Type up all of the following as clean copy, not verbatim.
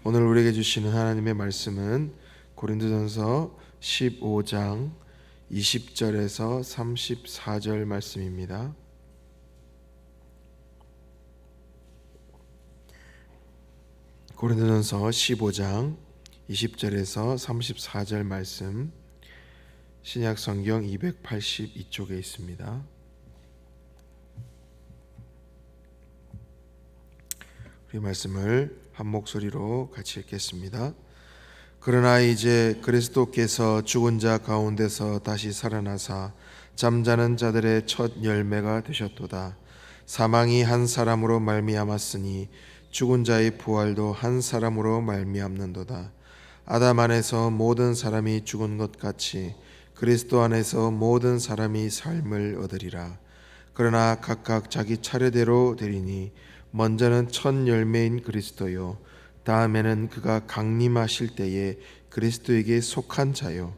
오늘 우리에게 주시는 하나님의 말씀은 고린도전서 15장 20절에서 34절 말씀입니다. 고린도전서 15장 20절에서 34절 말씀, 신약 성경 282쪽에 있습니다. 우리 말씀을 한 목소리로 같이 읽겠습니다. 그러나 이제 그리스도께서 죽은 자 가운데서 다시 살아나사 잠자는 자들의 첫 열매가 되셨도다. 사망이 한 사람으로 말미암았으니 죽은 자의 부활도 한 사람으로 말미암는도다. 아담 안에서 모든 사람이 죽은 것 같이 그리스도 안에서 모든 사람이 삶을 얻으리라. 그러나 각각 자기 차례대로 되리니 먼저는 첫 열매인 그리스도요, 다음에는 그가 강림하실 때에 그리스도에게 속한 자요,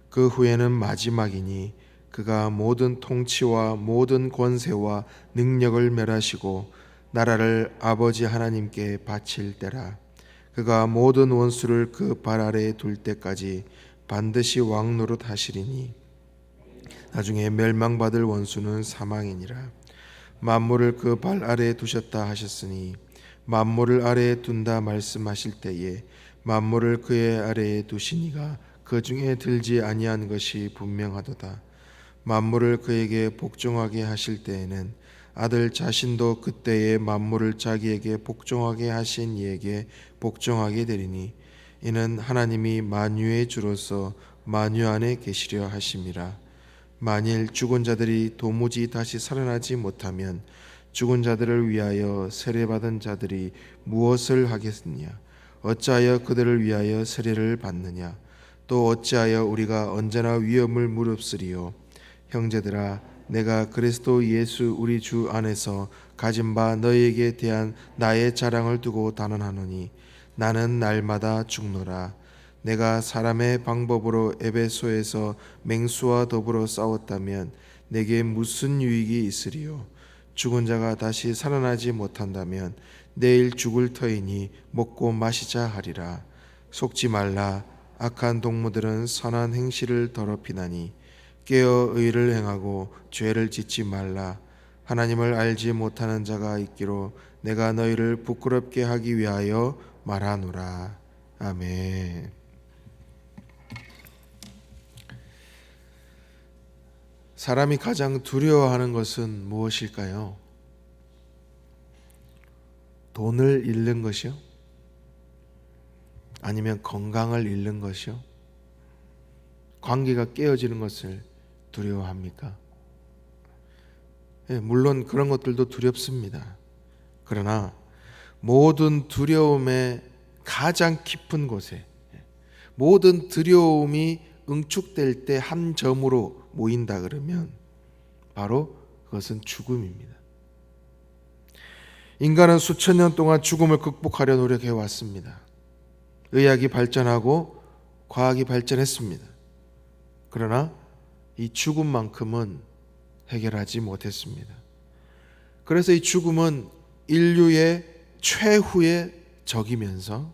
그 후에는 마지막이니 그가 모든 통치와 모든 권세와 능력을 멸하시고 나라를 아버지 하나님께 바칠 때라. 그가 모든 원수를 그 발 아래에 둘 때까지 반드시 왕노릇 하시리니 나중에 멸망받을 원수는 사망이니라. 만물을 그 발 아래에 두셨다 하셨으니 만물을 아래에 둔다 말씀하실 때에 만물을 그의 아래에 두시니가 그 중에 들지 아니한 것이 분명하도다. 만물을 그에게 복종하게 하실 때에는 아들 자신도 그때에 만물을 자기에게 복종하게 하신 이에게 복종하게 되리니 이는 하나님이 만유의 주로서 만유 안에 계시려 하심이라. 만일 죽은 자들이 도무지 다시 살아나지 못하면 죽은 자들을 위하여 세례받은 자들이 무엇을 하겠느냐? 어찌하여 그들을 위하여 세례를 받느냐? 또 어찌하여 우리가 언제나 위험을 무릅쓰리요? 형제들아, 내가 그리스도 예수 우리 주 안에서 가진 바 너희에게 대한 나의 자랑을 두고 단언하노니 나는 날마다 죽노라. 내가 사람의 방법으로 에베소에서 맹수와 더불어 싸웠다면 내게 무슨 유익이 있으리요? 죽은 자가 다시 살아나지 못한다면 내일 죽을 터이니 먹고 마시자 하리라. 속지 말라. 악한 동무들은 선한 행실을 더럽히나니 깨어 의를 행하고 죄를 짓지 말라. 하나님을 알지 못하는 자가 있기로 내가 너희를 부끄럽게 하기 위하여 말하노라. 아멘. 사람이 가장 두려워하는 것은 무엇일까요? 돈을 잃는 것이요? 아니면 건강을 잃는 것이요? 관계가 깨어지는 것을 두려워합니까? 물론 그런 것들도 두렵습니다. 그러나 모든 두려움의 가장 깊은 곳에, 모든 두려움이 응축될 때 한 점으로 모인다 그러면 바로 그것은 죽음입니다. 인간은 수천 년 동안 죽음을 극복하려 노력해 왔습니다. 의학이 발전하고 과학이 발전했습니다. 그러나 이 죽음만큼은 해결하지 못했습니다. 그래서 이 죽음은 인류의 최후의 적이면서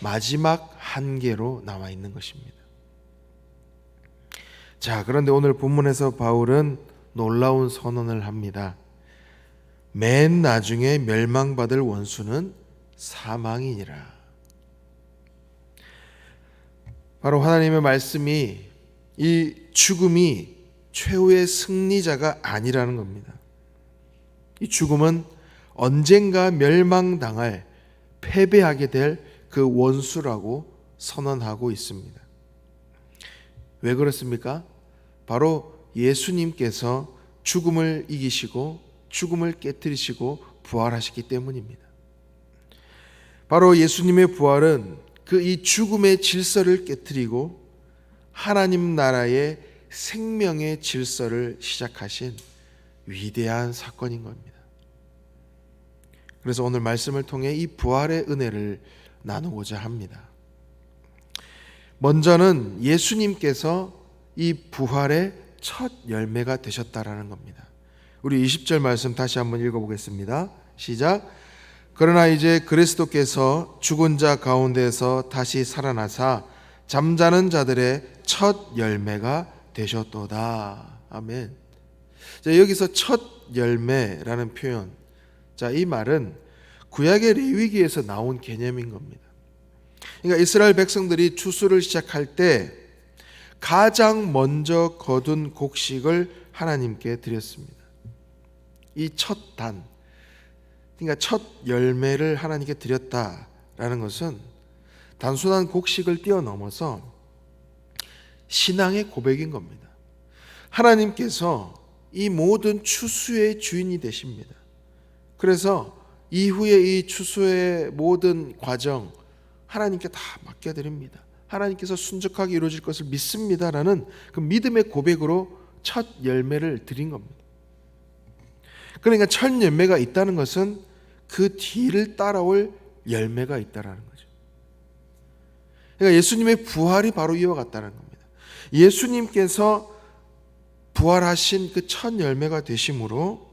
마지막 한계로 나와 있는 것입니다. 자, 그런데 오늘 본문에서 바울은 놀라운 선언을 합니다. 맨 나중에 멸망받을 원수는 사망이니라. 바로 하나님의 말씀이 이 죽음이 최후의 승리자가 아니라는 겁니다. 이 죽음은 언젠가 멸망당할, 패배하게 될 그 원수라고 선언하고 있습니다. 왜 그렇습니까? 바로 예수님께서 죽음을 이기시고 죽음을 깨뜨리시고 부활하셨기 때문입니다. 바로 예수님의 부활은 그 이 죽음의 질서를 깨뜨리고 하나님 나라의 생명의 질서를 시작하신 위대한 사건인 겁니다. 그래서 오늘 말씀을 통해 이 부활의 은혜를 나누고자 합니다. 먼저는 예수님께서 이 부활의 첫 열매가 되셨다라는 겁니다. 우리 20절 말씀 다시 한번 읽어보겠습니다. 시작. 그러나 이제 그리스도께서 죽은 자 가운데서 다시 살아나사 잠자는 자들의 첫 열매가 되셨도다. 아멘. 자, 여기서 첫 열매라는 표현, 자, 이 말은 구약의 레위기에서 나온 개념인 겁니다. 그러니까 이스라엘 백성들이 추수를 시작할 때 가장 먼저 거둔 곡식을 하나님께 드렸습니다. 이 첫 단, 그러니까 첫 열매를 하나님께 드렸다라는 것은 단순한 곡식을 뛰어넘어서 신앙의 고백인 겁니다. 하나님께서 이 모든 추수의 주인이 되십니다. 그래서 이후에 이 추수의 모든 과정 하나님께 다 맡겨드립니다. 하나님께서 순적하게 이루어질 것을 믿습니다라는 그 믿음의 고백으로 첫 열매를 드린 겁니다. 그러니까 첫 열매가 있다는 것은 그 뒤를 따라올 열매가 있다는 거죠. 그러니까 예수님의 부활이 바로 이와 같다는 겁니다. 예수님께서 부활하신 그 첫 열매가 되심으로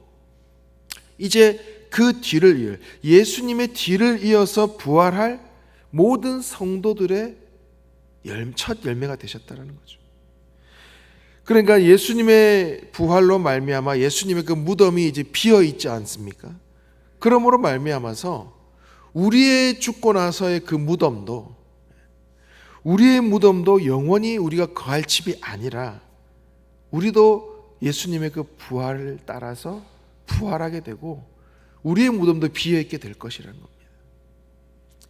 이제 그 뒤를 이을, 예수님의 뒤를 이어서 부활할 모든 성도들의 첫 열매가 되셨다는 거죠. 그러니까 예수님의 부활로 말미암아 예수님의 그 무덤이 이제 비어 있지 않습니까? 그러므로 말미암아서 우리의 죽고 나서의 그 무덤도, 우리의 무덤도 영원히 우리가 거할 집이 아니라 우리도 예수님의 그 부활을 따라서 부활하게 되고 우리의 무덤도 비어 있게 될 것이라는 겁니다.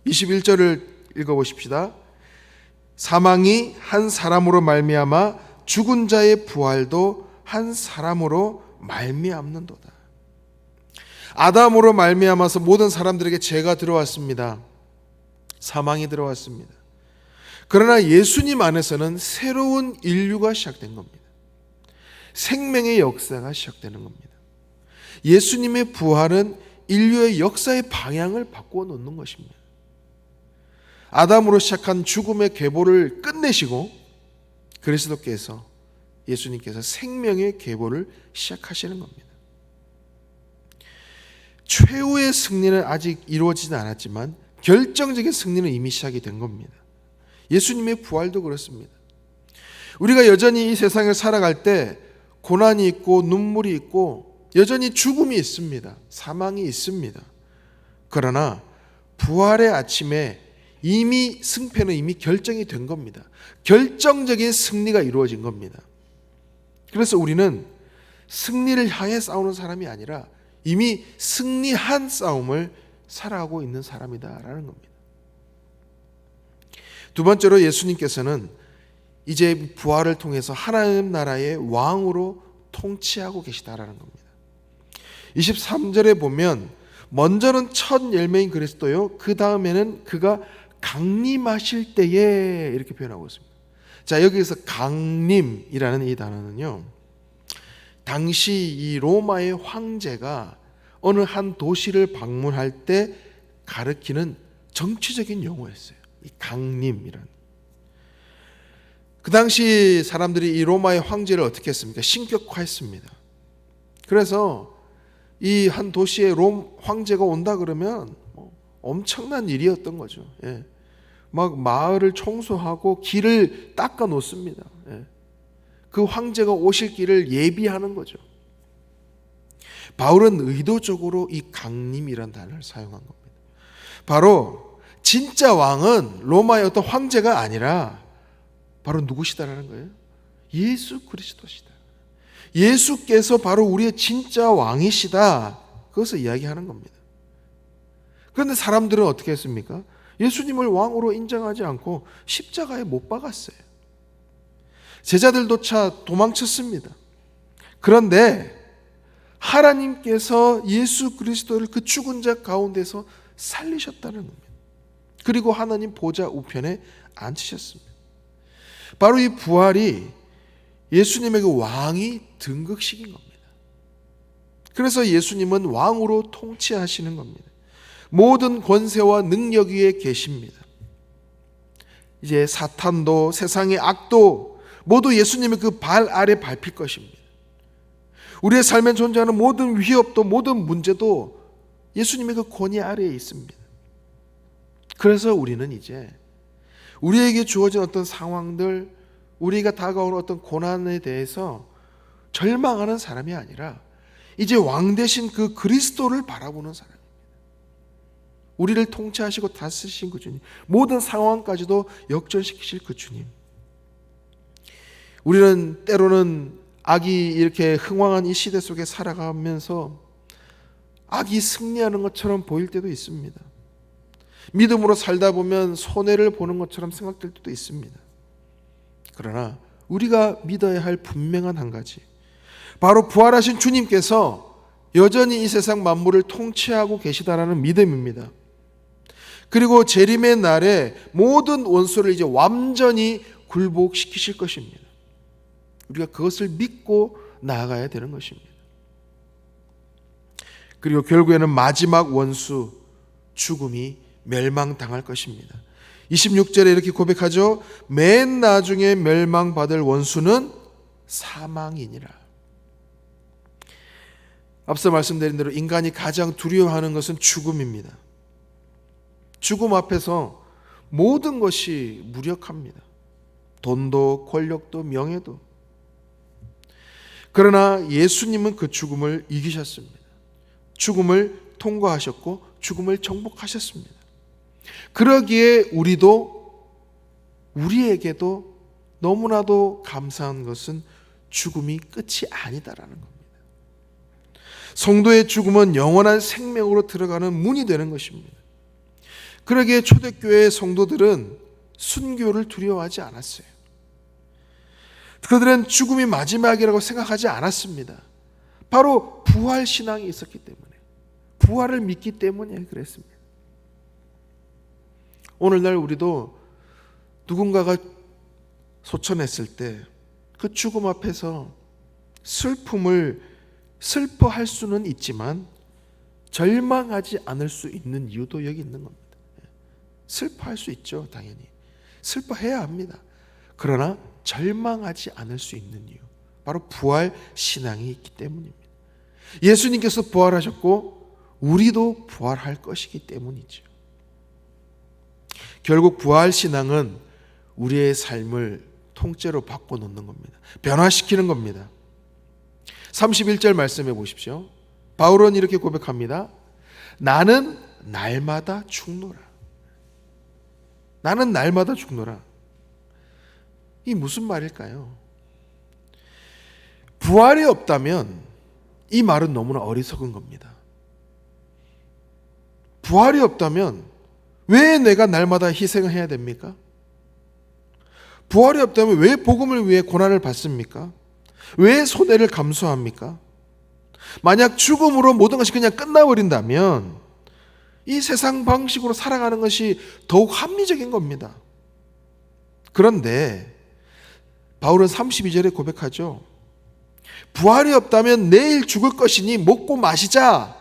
21절을 읽어보십시다. 사망이 한 사람으로 말미암아 죽은 자의 부활도 한 사람으로 말미암는도다. 아담으로 말미암아서 모든 사람들에게 죄가 들어왔습니다. 사망이 들어왔습니다. 그러나 예수님 안에서는 새로운 인류가 시작된 겁니다. 생명의 역사가 시작되는 겁니다. 예수님의 부활은 인류의 역사의 방향을 바꾸어 놓는 것입니다. 아담으로 시작한 죽음의 계보를 끝내시고 그리스도께서, 예수님께서 생명의 계보를 시작하시는 겁니다. 최후의 승리는 아직 이루어지지 않았지만 결정적인 승리는 이미 시작이 된 겁니다. 예수님의 부활도 그렇습니다. 우리가 여전히 이 세상을 살아갈 때 고난이 있고 눈물이 있고 여전히 죽음이 있습니다. 사망이 있습니다. 그러나 부활의 아침에 이미 승패는 이미 결정이 된 겁니다. 결정적인 승리가 이루어진 겁니다. 그래서 우리는 승리를 향해 싸우는 사람이 아니라 이미 승리한 싸움을 살아가고 있는 사람이다라는 겁니다. 두 번째로 예수님께서는 이제 부활을 통해서 하나님 나라의 왕으로 통치하고 계시다라는 겁니다. 23절에 보면 먼저는 첫 열매인 그리스도요, 그 다음에는 그가 강림하실 때에 이렇게 표현하고 있습니다. 자, 여기서 강림이라는 이 단어는요, 당시 이 로마의 황제가 어느 한 도시를 방문할 때 가리키는 정치적인 용어였어요. 이 강림이라는. 그 당시 사람들이 이 로마의 황제를 어떻게 했습니까? 신격화했습니다. 그래서 이 한 도시에 롬 황제가 온다 그러면 엄청난 일이었던 거죠. 예. 막 마을을 청소하고 길을 닦아 놓습니다. 예. 그 황제가 오실 길을 예비하는 거죠. 바울은 의도적으로 이 강림이라는 단어를 사용한 겁니다. 바로 진짜 왕은 로마의 어떤 황제가 아니라 바로 누구시다라는 거예요? 예수 그리스도시다. 예수께서 바로 우리의 진짜 왕이시다. 그것을 이야기하는 겁니다. 그런데 사람들은 어떻게 했습니까? 예수님을 왕으로 인정하지 않고 십자가에 못 박았어요. 제자들조차 도망쳤습니다. 그런데 하나님께서 예수 그리스도를 그 죽은 자 가운데서 살리셨다는 겁니다. 그리고 하나님 보좌 우편에 앉히셨습니다. 바로 이 부활이 예수님의 그 왕이 등극시킨 겁니다. 그래서 예수님은 왕으로 통치하시는 겁니다. 모든 권세와 능력 위에 계십니다. 이제 사탄도 세상의 악도 모두 예수님의 그 발 아래 밟힐 것입니다. 우리의 삶에 존재하는 모든 위협도 모든 문제도 예수님의 그 권위 아래에 있습니다. 그래서 우리는 이제 우리에게 주어진 어떤 상황들, 우리가 다가오는 어떤 고난에 대해서 절망하는 사람이 아니라 이제 왕 대신 그 그리스도를 바라보는 사람입니다. 우리를 통치하시고 다스리신 그 주님, 모든 상황까지도 역전시키실 그 주님. 우리는 때로는 악이 이렇게 흥왕한 이 시대 속에 살아가면서 악이 승리하는 것처럼 보일 때도 있습니다. 믿음으로 살다 보면 손해를 보는 것처럼 생각될 때도 있습니다. 그러나 우리가 믿어야 할 분명한 한 가지, 바로 부활하신 주님께서 여전히 이 세상 만물을 통치하고 계시다라는 믿음입니다. 그리고 재림의 날에 모든 원수를 이제 완전히 굴복시키실 것입니다. 우리가 그것을 믿고 나아가야 되는 것입니다. 그리고 결국에는 마지막 원수 죽음이 멸망당할 것입니다. 26절에 이렇게 고백하죠. 맨 나중에 멸망받을 원수는 사망이니라. 앞서 말씀드린 대로 인간이 가장 두려워하는 것은 죽음입니다. 죽음 앞에서 모든 것이 무력합니다. 돈도 권력도 명예도. 그러나 예수님은 그 죽음을 이기셨습니다. 죽음을 통과하셨고 죽음을 정복하셨습니다. 그러기에 우리에게도 너무나도 감사한 것은 죽음이 끝이 아니다라는 겁니다. 성도의 죽음은 영원한 생명으로 들어가는 문이 되는 것입니다. 그러기에 초대교회의 성도들은 순교를 두려워하지 않았어요. 그들은 죽음이 마지막이라고 생각하지 않았습니다. 바로 부활 신앙이 있었기 때문에, 부활을 믿기 때문에 그랬습니다. 오늘날 우리도 누군가가 소천했을 때 그 죽음 앞에서 슬퍼할 수는 있지만 절망하지 않을 수 있는 이유도 여기 있는 겁니다. 슬퍼할 수 있죠, 당연히. 슬퍼해야 합니다. 그러나 절망하지 않을 수 있는 이유, 바로 부활 신앙이 있기 때문입니다. 예수님께서 부활하셨고 우리도 부활할 것이기 때문이죠. 결국 부활 신앙은 우리의 삶을 통째로 바꿔놓는 겁니다. 변화시키는 겁니다. 31절 말씀해 보십시오. 바울은 이렇게 고백합니다. 나는 날마다 죽노라. 나는 날마다 죽노라. 이 무슨 말일까요? 부활이 없다면 이 말은 너무나 어리석은 겁니다. 부활이 없다면 왜 내가 날마다 희생을 해야 됩니까? 부활이 없다면 왜 복음을 위해 고난을 받습니까? 왜 손해를 감수합니까? 만약 죽음으로 모든 것이 그냥 끝나버린다면 이 세상 방식으로 살아가는 것이 더욱 합리적인 겁니다. 그런데 바울은 32절에 고백하죠. 부활이 없다면 내일 죽을 것이니 먹고 마시자.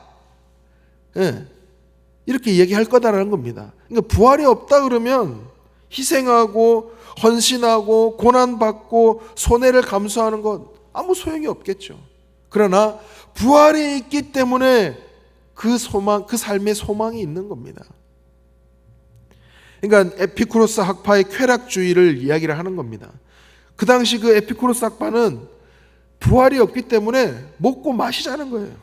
이렇게 얘기할 거다라는 겁니다. 그러니까 부활이 없다 그러면 희생하고 헌신하고 고난받고 손해를 감수하는 것 아무 소용이 없겠죠. 그러나 부활이 있기 때문에 그 삶의 소망이 있는 겁니다. 그러니까 에피쿠로스 학파의 쾌락주의를 이야기를 하는 겁니다. 그 당시 그 에피쿠로스 학파는 부활이 없기 때문에 먹고 마시자는 거예요.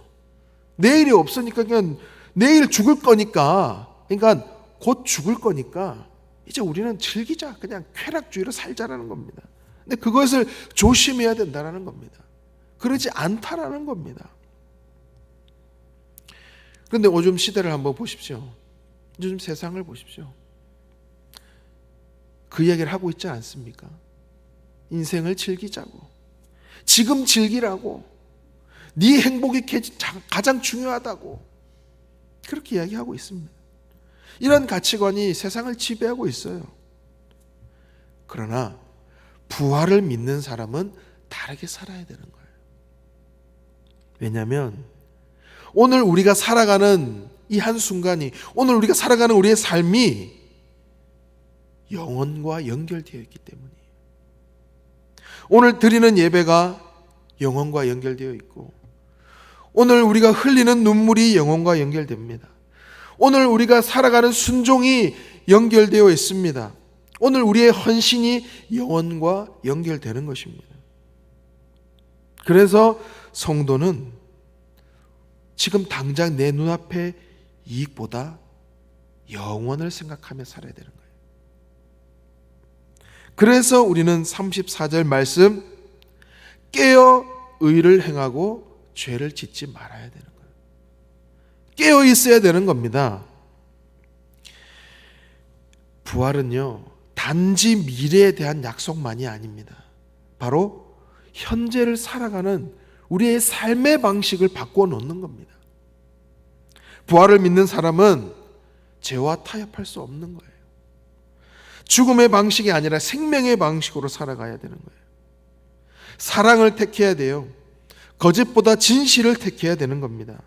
내일이 없으니까 그냥 내일 죽을 거니까, 그러니까 곧 죽을 거니까 이제 우리는 즐기자, 그냥 쾌락주의로 살자라는 겁니다. 근데 그것을 조심해야 된다는 겁니다. 그러지 않다라는 겁니다. 그런데 요즘 시대를 한번 보십시오. 요즘 세상을 보십시오. 그 이야기를 하고 있지 않습니까? 인생을 즐기자고, 지금 즐기라고, 네 행복이 가장 중요하다고 그렇게 이야기하고 있습니다. 이런 가치관이 세상을 지배하고 있어요. 그러나 부활을 믿는 사람은 다르게 살아야 되는 거예요. 왜냐하면 오늘 우리가 살아가는 이 한순간이, 오늘 우리가 살아가는 우리의 삶이 영혼과 연결되어 있기 때문이에요. 오늘 드리는 예배가 영혼과 연결되어 있고, 오늘 우리가 흘리는 눈물이 영혼과 연결됩니다. 오늘 우리가 살아가는 순종이 연결되어 있습니다. 오늘 우리의 헌신이 영혼과 연결되는 것입니다. 그래서 성도는 지금 당장 내 눈앞의 이익보다 영원을 생각하며 살아야 되는 거예요. 그래서 우리는 34절 말씀, 깨어 의를 행하고 죄를 짓지 말아야 되는 거예요. 깨어 있어야 되는 겁니다. 부활은요, 단지 미래에 대한 약속만이 아닙니다. 바로 현재를 살아가는 우리의 삶의 방식을 바꾸어 놓는 겁니다. 부활을 믿는 사람은 죄와 타협할 수 없는 거예요. 죽음의 방식이 아니라 생명의 방식으로 살아가야 되는 거예요. 사랑을 택해야 돼요. 거짓보다 진실을 택해야 되는 겁니다.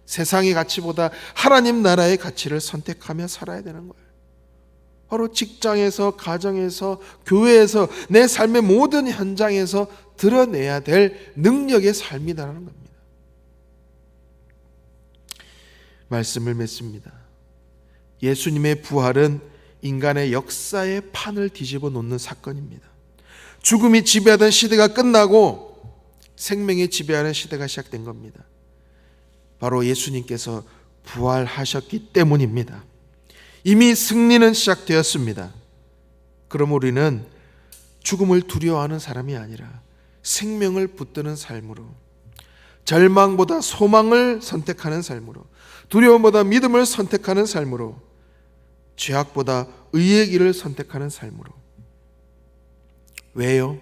세상의 가치보다 하나님 나라의 가치를 선택하며 살아야 되는 거예요. 바로 직장에서, 가정에서, 교회에서, 내 삶의 모든 현장에서 드러내야 될 능력의 삶이라는 겁니다. 말씀을 맺습니다. 예수님의 부활은 인간의 역사의 판을 뒤집어 놓는 사건입니다. 죽음이 지배하던 시대가 끝나고 생명이 지배하는 시대가 시작된 겁니다. 바로 예수님께서 부활하셨기 때문입니다. 이미 승리는 시작되었습니다. 그럼 우리는 죽음을 두려워하는 사람이 아니라 생명을 붙드는 삶으로, 절망보다 소망을 선택하는 삶으로, 두려움보다 믿음을 선택하는 삶으로, 죄악보다 의의 길을 선택하는 삶으로. 왜요?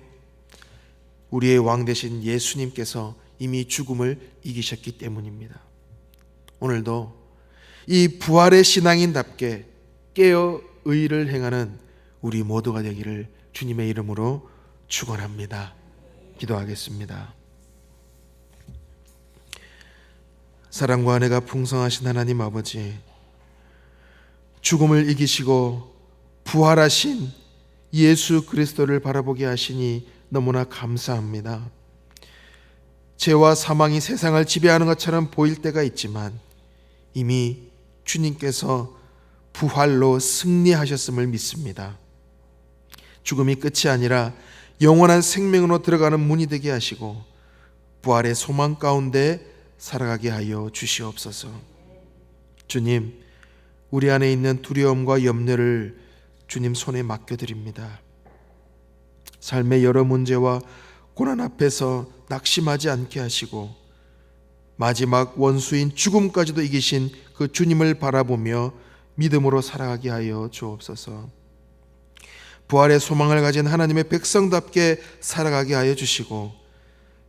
우리의 왕 되신 예수님께서 이미 죽음을 이기셨기 때문입니다. 오늘도 이 부활의 신앙인답게 깨어 의를 행하는 우리 모두가 되기를 주님의 이름으로 축원합니다. 기도하겠습니다. 사랑과 은혜가 풍성하신 하나님 아버지, 죽음을 이기시고 부활하신 예수 그리스도를 바라보게 하시니 너무나 감사합니다. 죄와 사망이 세상을 지배하는 것처럼 보일 때가 있지만 이미 주님께서 부활로 승리하셨음을 믿습니다. 죽음이 끝이 아니라 영원한 생명으로 들어가는 문이 되게 하시고 부활의 소망 가운데 살아가게 하여 주시옵소서. 주님, 우리 안에 있는 두려움과 염려를 주님 손에 맡겨드립니다. 삶의 여러 문제와 고난 앞에서 낙심하지 않게 하시고 마지막 원수인 죽음까지도 이기신 그 주님을 바라보며 믿음으로 살아가게 하여 주옵소서. 부활의 소망을 가진 하나님의 백성답게 살아가게 하여 주시고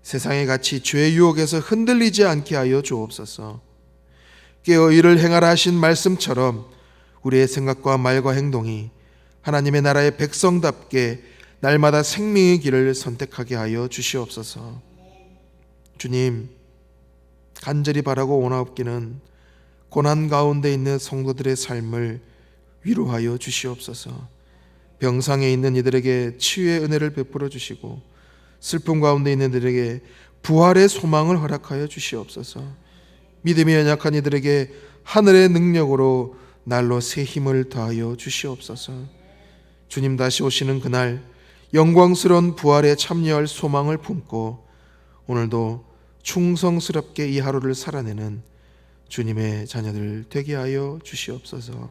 세상의 가치, 죄의 유혹에서 흔들리지 않게 하여 주옵소서. 깨어 의를 행하라 하신 말씀처럼 우리의 생각과 말과 행동이 하나님의 나라의 백성답게 날마다 생명의 길을 선택하게 하여 주시옵소서. 주님, 간절히 바라고 원하옵기는 고난 가운데 있는 성도들의 삶을 위로하여 주시옵소서. 병상에 있는 이들에게 치유의 은혜를 베풀어 주시고 슬픔 가운데 있는 이들에게 부활의 소망을 허락하여 주시옵소서. 믿음이 연약한 이들에게 하늘의 능력으로 날로 새 힘을 더하여 주시옵소서. 주님 다시 오시는 그날 영광스러운 부활에 참여할 소망을 품고 오늘도 충성스럽게 이 하루를 살아내는 주님의 자녀들 되게 하여 주시옵소서.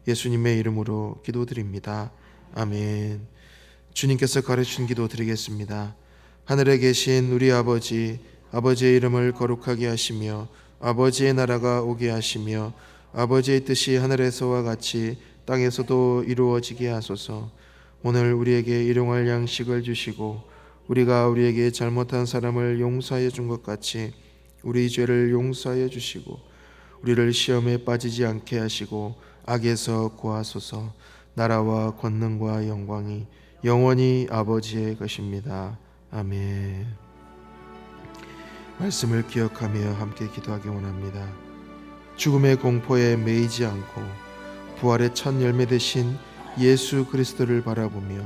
예수님의 이름으로 기도드립니다. 아멘. 주님께서 가르친 기도 드리겠습니다. 하늘에 계신 우리 아버지, 아버지의 이름을 거룩하게 하시며 아버지의 나라가 오게 하시며 아버지의 뜻이 하늘에서와 같이 땅에서도 이루어지게 하소서. 오늘 우리에게 일용할 양식을 주시고 우리가 우리에게 잘못한 사람을 용서하여 준 것 같이 우리 죄를 용서하여 주시고 우리를 시험에 빠지지 않게 하시고 악에서 구하소서. 나라와 권능과 영광이 영원히 아버지의 것입니다. 아멘. 말씀을 기억하며 함께 기도하기 원합니다. 죽음의 공포에 매이지 않고 부활의 첫 열매 되신 예수 그리스도를 바라보며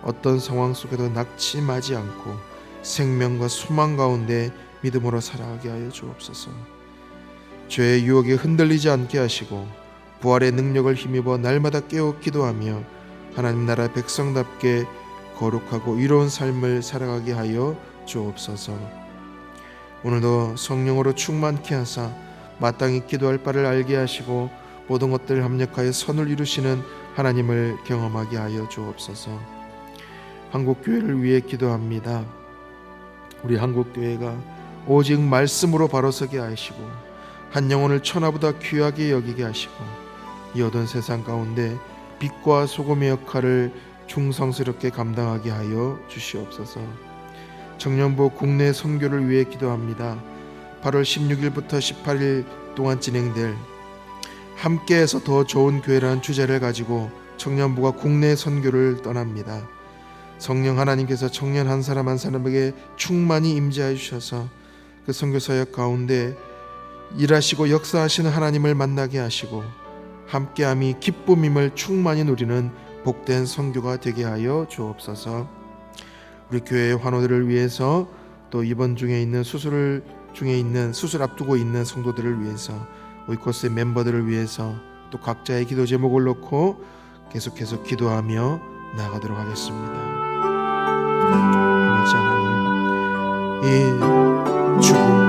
어떤 상황 속에도 낙심하지 않고 생명과 소망 가운데 믿음으로 살아가게 하여 주옵소서. 죄의 유혹에 흔들리지 않게 하시고 부활의 능력을 힘입어 날마다 깨어 기도하며 하나님 나라 백성답게 거룩하고 의로운 삶을 살아가게 하여 주옵소서. 오늘도 성령으로 충만케 하사 마땅히 기도할 바를 알게 하시고 모든 것들을 합력하여 선을 이루시는 하나님을 경험하게 하여 주옵소서. 한국교회를 위해 기도합니다. 우리 한국교회가 오직 말씀으로 바로 서게 하시고 한 영혼을 천하보다 귀하게 여기게 하시고 이 어두운 세상 가운데 빛과 소금의 역할을 충성스럽게 감당하게 하여 주시옵소서. 청년부 국내 선교를 위해 기도합니다. 8월 16일부터 18일 동안 진행될 함께해서 더 좋은 교회라는 주제를 가지고 청년부가 국내 선교를 떠납니다. 성령 하나님께서 청년 한 사람 한 사람에게 충만히 임재하여 주셔서 그 선교 사역 가운데 일하시고 역사하시는 하나님을 만나게 하시고 함께함이 기쁨임을 충만히 누리는 복된 선교가 되게 하여 주옵소서. 우리 교회의 환우들을 위해서 또 입원 중에 있는 수술 앞두고 있는 성도들을 위해서 오이코스의 멤버들을 위해서 또 각자의 기도 제목을 놓고 계속해서 기도하며 나아가도록 하겠습니다. 아버지 하나님, 이 죽음